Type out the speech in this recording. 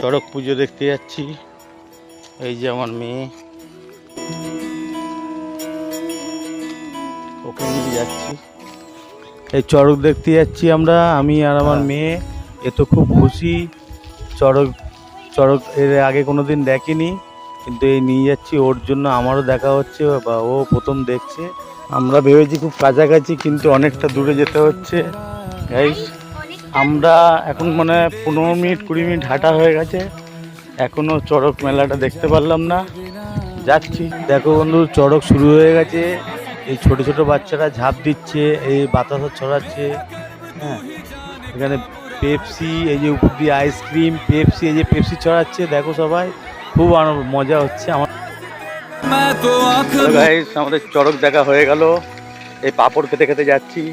চড়ক পুজো দেখতে যাচ্ছি। এই যে আমার মেয়ে, ওকে নিয়ে যাচ্ছি। এই চড়ক দেখতে যাচ্ছি আমরা, আমি আর আমার মেয়ে। এ তো খুব খুশি। চড়ক চড়ক এর আগে কোনো দিন দেখেনি, কিন্তু এই নিয়ে যাচ্ছি ওর জন্য, আমারও দেখা হচ্ছে বা ও প্রথম দেখছে। আমরা ভেবেছি খুব কাছাকাছি, কিন্তু অনেকটা দূরে যেতে হচ্ছে। গাইস, আমরা এখন মানে 15 মিনিট 20 মিনিট হাঁটা হয়ে গেছে, এখনও চড়ক মেলাটা দেখতে পারলাম না। যাচ্ছি। দেখো বন্ধু, চড়ক শুরু হয়ে গেছে। এই ছোট ছোট বাচ্চারা ঝাঁপ দিচ্ছে, এই বাতাসা ছড়াচ্ছে। হ্যাঁ, এখানে পেপসি, এই যে উপর দিয়ে আইসক্রিম, পেপসি, এই যে পেপসি ছড়াচ্ছে, দেখো সবাই খুব মজা হচ্ছে। আমাদের চড়ক দেখা হয়ে গেল, এই পাঁপড় খেতে খেতে যাচ্ছি।